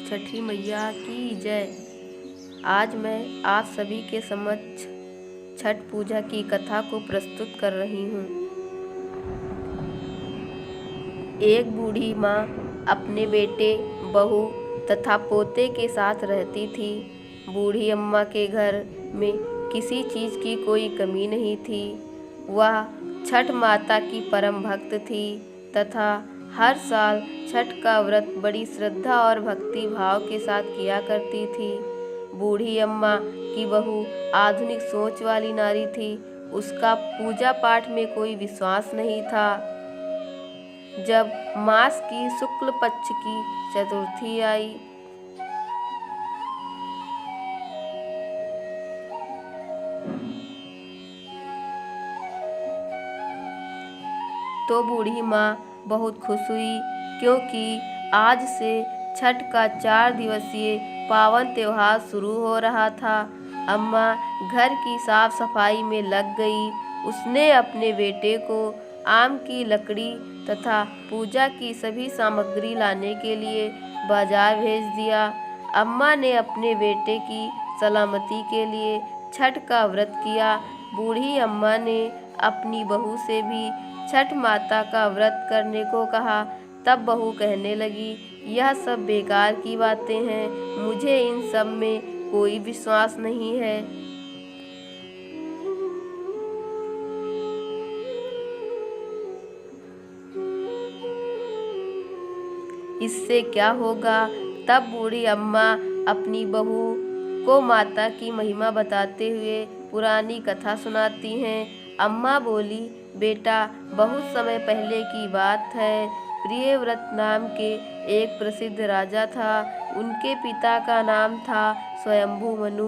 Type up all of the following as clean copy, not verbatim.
छठी मैया की जय। आज मैं आप सभी के समक्ष छठ पूजा की कथा को प्रस्तुत कर रही हूँ। एक बूढ़ी माँ अपने बेटे, बहू तथा पोते के साथ रहती थी। बूढ़ी अम्मा के घर में किसी चीज़ की कोई कमी नहीं थी। वह छठ माता की परम भक्त थी तथा हर साल छठ का व्रत बड़ी श्रद्धा और भक्ति भाव के साथ किया करती थी। बूढ़ी अम्मा की बहू आधुनिक सोच वाली नारी थी। उसका पूजा पाठ में कोई विश्वास नहीं था। जब मास की शुक्ल पक्ष की चतुर्थी आई तो बूढ़ी माँ बहुत खुश हुई, क्योंकि आज से छठ का 4 दिवसीय पावन त्योहार शुरू हो रहा था। अम्मा घर की साफ सफाई में लग गई। उसने अपने बेटे को आम की लकड़ी तथा पूजा की सभी सामग्री लाने के लिए बाजार भेज दिया। अम्मा ने अपने बेटे की सलामती के लिए छठ का व्रत किया। बूढ़ी अम्मा ने अपनी बहू से भी छठ माता का व्रत करने को कहा। तब बहू कहने लगी, यह सब बेकार की बातें हैं, मुझे इन सब में कोई विश्वास नहीं है। इससे क्या होगा? तब बूढ़ी अम्मा अपनी बहू को माता की महिमा बताते हुए पुरानी कथा सुनाती हैं। अम्मा बोली, बेटा, बहुत समय पहले की बात है। प्रियव्रत नाम के एक प्रसिद्ध राजा था। उनके पिता का नाम था स्वयंभू मनु।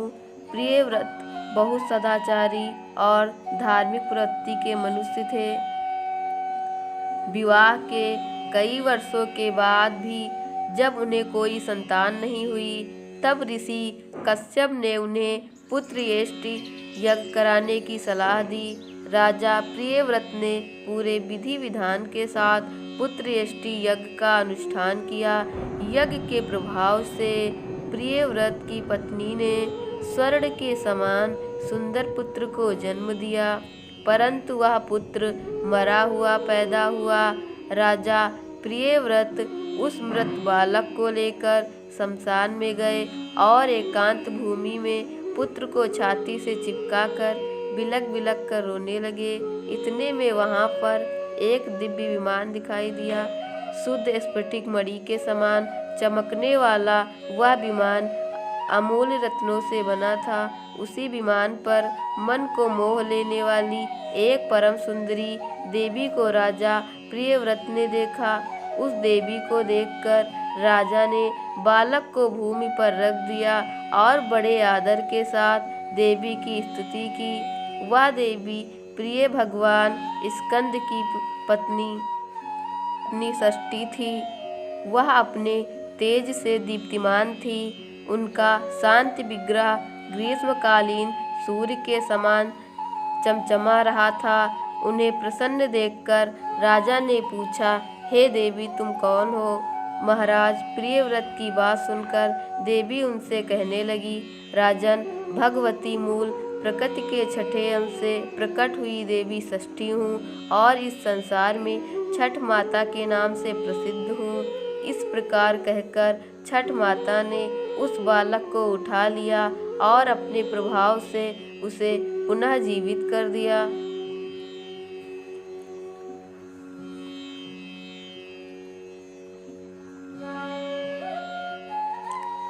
प्रियव्रत बहुत सदाचारी और धार्मिक प्रवृत्ति के मनुष्य थे। विवाह के कई वर्षों के बाद भी जब उन्हें कोई संतान नहीं हुई, तब ऋषि कश्यप ने उन्हें पुत्र यष्टि यज्ञ कराने की सलाह दी। राजा प्रियव्रत ने पूरे विधि विधान के साथ पुत्र यष्टि यज्ञ का अनुष्ठान किया। यज्ञ के प्रभाव से प्रियव्रत की पत्नी ने स्वर्ण के समान सुंदर पुत्र को जन्म दिया, परंतु वह पुत्र मरा हुआ पैदा हुआ। राजा प्रियव्रत उस मृत बालक को लेकर शमशान में गए और एकांत भूमि में पुत्र को छाती से चिपकाकर बिलख बिलख कर रोने लगे। इतने में वहां पर एक दिव्य विमान दिखाई दिया। शुद्ध स्फटिक मणि के समान चमकने वाला वह विमान अमूल्य रत्नों से बना था। उसी विमान पर मन को मोह लेने वाली एक परम सुंदरी देवी को राजा प्रियव्रत ने देखा। उस देवी को देखकर राजा ने बालक को भूमि पर रख दिया और बड़े आदर के साथ देवी की स्तुति की। वह देवी प्रिय भगवान स्कंद की पत्नी षष्ठी थी। वह अपने तेज से दीप्तिमान थी। उनका शांत विग्रह ग्रीष्मकालीन सूर्य के समान चमचमा रहा था। उन्हें प्रसन्न देखकर राजा ने पूछा, हे देवी, तुम कौन हो? महाराज, प्रियव्रत की बात सुनकर देवी उनसे कहने लगी, राजन, भगवती मूल प्रकृति के छठे अंश से प्रकट हुई देवी षष्ठी हूँ और इस संसार में छठ माता के नाम से प्रसिद्ध हूँ। इस प्रकार कहकर छठ माता ने उस बालक को उठा लिया और अपने प्रभाव से उसे पुनः जीवित कर दिया।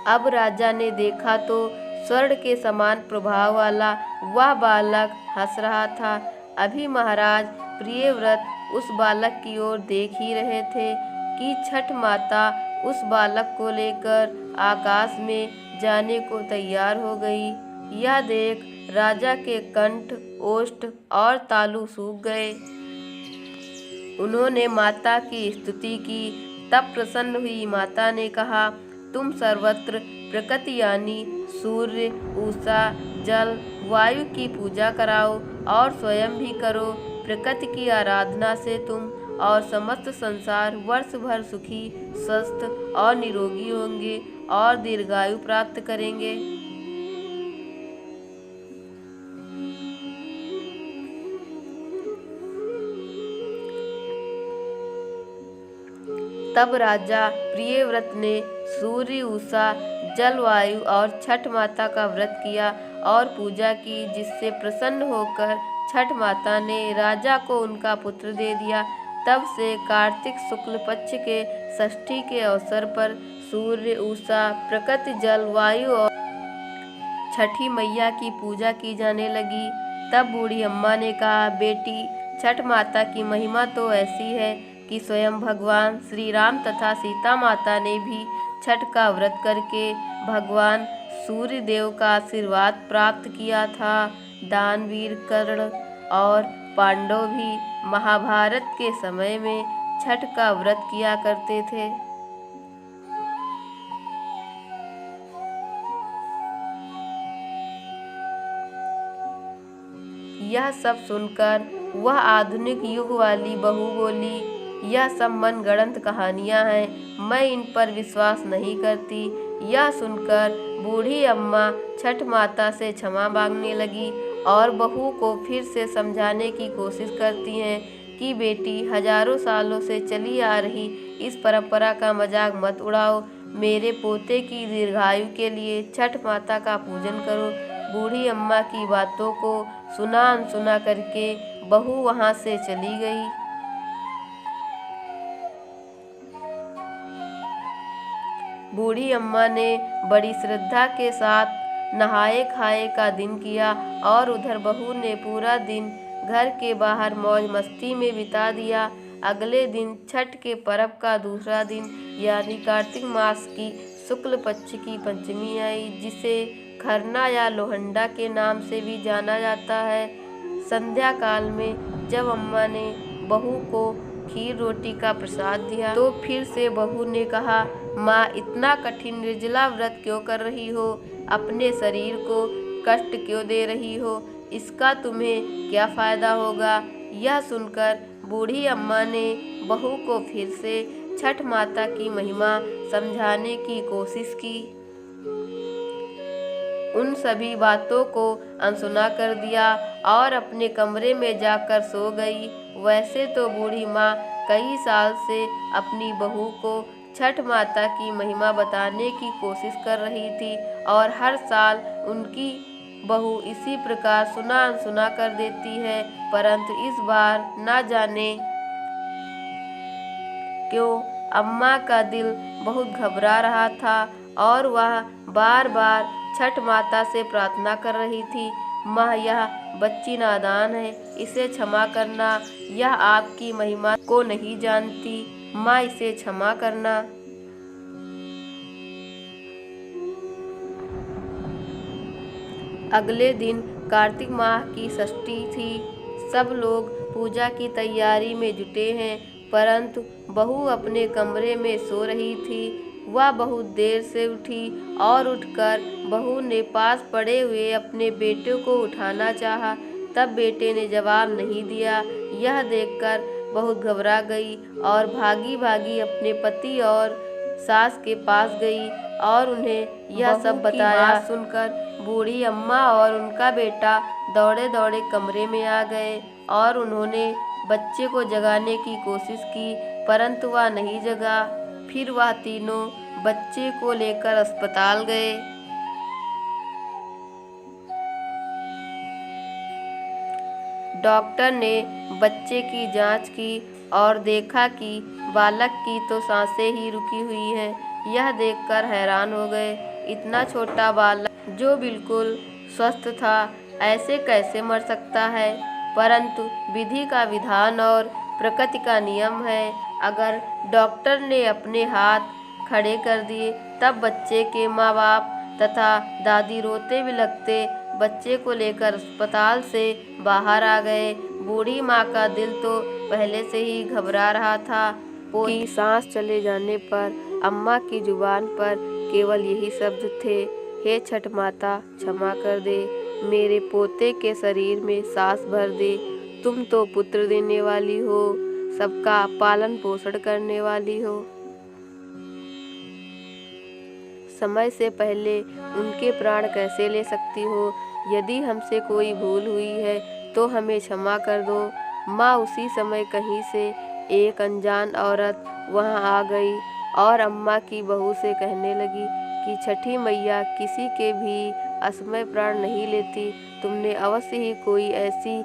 अब राजा ने देखा तो स्वर्ण के समान प्रभाव वाला वह बालक हंस रहा था। अभी महाराज प्रियव्रत उस बालक की ओर देख ही रहे थे कि छठ माता उस बालक को लेकर आकाश में जाने को तैयार हो गई। यह देख राजा के कंठ, ओष्ठ और तालु सूख गए। उन्होंने माता की स्तुति की। तब प्रसन्न हुई माता ने कहा, तुम सर्वत्र प्रकृति यानी सूर्य, उषा, जल, वायु की पूजा कराओ और स्वयं भी करो। प्रकृति की आराधना से तुम और समस्त संसार वर्ष भर सुखी, स्वस्थ और निरोगी होंगे और दीर्घायु प्राप्त करेंगे। तब राजा प्रियव्रत ने सूर्य, उषा, जलवायु और छठ माता का व्रत किया और पूजा की, जिससे प्रसन्न होकर छठ माता ने राजा को उनका पुत्र दे दिया। तब से कार्तिक शुक्ल पक्ष के षष्ठी के अवसर पर सूर्य, उषा, प्रकृति, जलवायु और छठी मैया की पूजा की जाने लगी। तब बूढ़ी अम्मा ने कहा, बेटी, छठ माता की महिमा तो ऐसी है कि स्वयं भगवान श्री राम तथा सीता माता ने भी छठ का व्रत करके भगवान सूर्य देव का आशीर्वाद प्राप्त किया था। दानवीर कर्ण और पांडव भी महाभारत के समय में छठ का व्रत किया करते थे। यह सब सुनकर वह आधुनिक युग वाली बहू बोली, यह सब मनगढ़ंत कहानियां हैं, मैं इन पर विश्वास नहीं करती। यह सुनकर बूढ़ी अम्मा छठ माता से क्षमा मांगने लगी और बहू को फिर से समझाने की कोशिश करती हैं कि बेटी, हजारों सालों से चली आ रही इस परंपरा का मजाक मत उड़ाओ। मेरे पोते की दीर्घायु के लिए छठ माता का पूजन करो। बूढ़ी अम्मा की बातों को सुना अनसुना करके बहू वहां से चली गई। बूढ़ी अम्मा ने बड़ी श्रद्धा के साथ नहाए खाए का दिन किया और उधर बहू ने पूरा दिन घर के बाहर मौज मस्ती में बिता दिया। अगले दिन छठ के पर्व का दूसरा दिन यानी कार्तिक मास की शुक्ल पक्ष की पंचमी आई, जिसे खरना या लोहंडा के नाम से भी जाना जाता है। संध्या काल में जब अम्मा ने बहू को खीर रोटी का प्रसाद दिया तो फिर से बहू ने कहा, माँ, इतना कठिन निर्जला व्रत क्यों कर रही हो? अपने शरीर को कष्ट क्यों दे रही हो? इसका तुम्हें क्या फायदा होगा? यह सुनकर बूढ़ी अम्मा ने बहू को फिर से छठ माता की महिमा समझाने की कोशिश की। उन सभी बातों को अनसुना कर दिया और अपने कमरे में जाकर सो गई। वैसे तो बूढ़ी माँ कई साल से अपनी बहू को छठ माता की महिमा बताने की कोशिश कर रही थी और हर साल उनकी बहू इसी प्रकार सुना अनसुना कर देती है, परंतु इस बार ना जाने क्यों अम्मा का दिल बहुत घबरा रहा था और वह बार बार छठ माता से प्रार्थना कर रही थी, माँ, यह बच्ची नादान है, इसे क्षमा करना। यह आपकी महिमा को नहीं जानती, माँ, इसे क्षमा करना। अगले दिन कार्तिक माह की षष्ठी थी। सब लोग पूजा की तैयारी में जुटे हैं, परंतु बहू अपने कमरे में सो रही थी। वह बहुत देर से उठी और उठकर बहू ने पास पड़े हुए अपने बेटे को उठाना चाहा, तब बेटे ने जवाब नहीं दिया। यह देखकर बहुत घबरा गई और भागी भागी अपने पति और सास के पास गई और उन्हें यह सब बताया। सुनकर बूढ़ी अम्मा और उनका बेटा दौड़े दौड़े कमरे में आ गए और उन्होंने बच्चे को जगाने की कोशिश की, परंतु वह नहीं जगा। फिर वह तीनों बच्चे को लेकर अस्पताल गए। डॉक्टर ने बच्चे की जांच की और देखा कि बालक की तो सांसें ही रुकी हुई हैं। यह देखकर हैरान हो गए, इतना छोटा बालक जो बिल्कुल स्वस्थ था, ऐसे कैसे मर सकता है? परंतु विधि का विधान और प्रकृति का नियम है। अगर डॉक्टर ने अपने हाथ खड़े कर दिए तब बच्चे के माँ बाप तथा दादी रोते बिलखते बच्चे को लेकर अस्पताल से बाहर आ गए। बूढ़ी माँ का दिल तो पहले से ही घबरा रहा था कि सांस चले जाने पर अम्मा की जुबान पर केवल यही शब्द थे, हे छठ माता, क्षमा कर दे, मेरे पोते के शरीर में सांस भर दे, तुम तो पुत्र देने वाली हो। सबका पालन पोषण करने वाली हो। समय से पहले उनके प्राण कैसे ले सकती हो। यदि हमसे कोई भूल हुई है तो हमें क्षमा कर दो। माँ उसी समय कहीं से एक अनजान औरत वहाँ आ गई और अम्मा की बहू से कहने लगी कि छठी मैया किसी के भी असमय प्राण नहीं लेती। तुमने अवश्य ही कोई ऐसी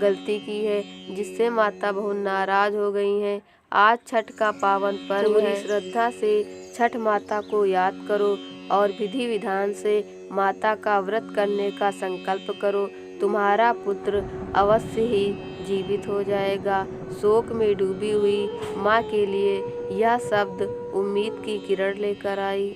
गलती की है जिससे माता बहुत नाराज हो गई हैं। आज छठ का पावन पर्व है। श्रद्धा से छठ माता को याद करो और विधि विधान से माता का व्रत करने का संकल्प करो। तुम्हारा पुत्र अवश्य ही जीवित हो जाएगा। शोक में डूबी हुई माँ के लिए यह शब्द उम्मीद की किरण लेकर आई।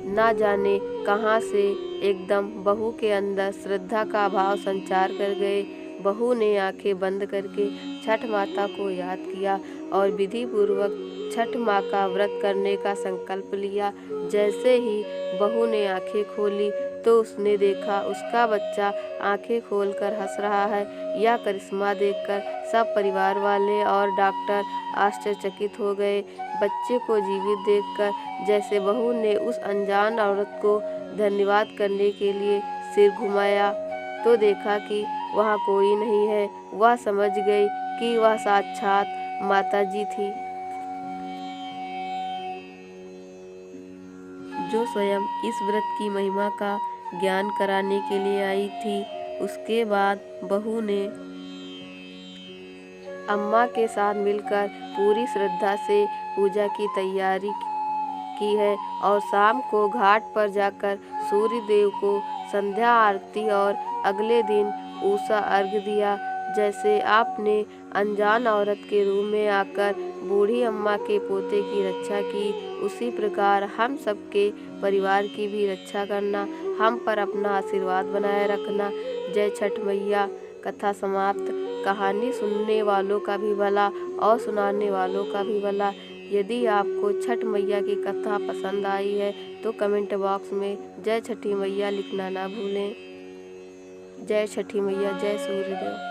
ना जाने कहाँ से एकदम बहू के अंदर श्रद्धा का भाव संचार कर गए। बहू ने आंखें बंद करके छठ माता को याद किया और विधि पूर्वक छठ माँ का व्रत करने का संकल्प लिया। जैसे ही बहू ने आंखें खोली तो उसने देखा उसका बच्चा आंखें खोलकर हंस रहा है। यह करिश्मा देखकर सब परिवार वाले और डॉक्टर आश्चर्यचकित हो गए। बच्चे को जीवित देखकर जैसे बहू ने उस अनजान औरत को धन्यवाद करने के लिए सिर घुमाया तो देखा कि वहाँ कोई नहीं है। वह समझ गई कि वह साक्षात माता जी थी, जो स्वयं इस व्रत की महिमा का ज्ञान कराने के लिए आई थी। उसके बाद बहू ने अम्मा के साथ मिलकर पूरी श्रद्धा से पूजा की तैयारी की है और शाम को घाट पर जाकर सूर्य देव को संध्या आरती और अगले दिन उषा अर्घ्य दिया। जैसे आपने अनजान औरत के रूप में आकर बूढ़ी अम्मा के पोते की रक्षा की, उसी प्रकार हम सबके परिवार की भी रक्षा करना, हम पर अपना आशीर्वाद बनाए रखना। जय छठ मैया। कथा समाप्त। कहानी सुनने वालों का भी भला और सुनाने वालों का भी भला। यदि आपको छठ मैया की कथा पसंद आई है तो कमेंट बॉक्स में जय छठी मैया लिखना ना भूलें। जय छठी मैया, जय सूर्यदेव।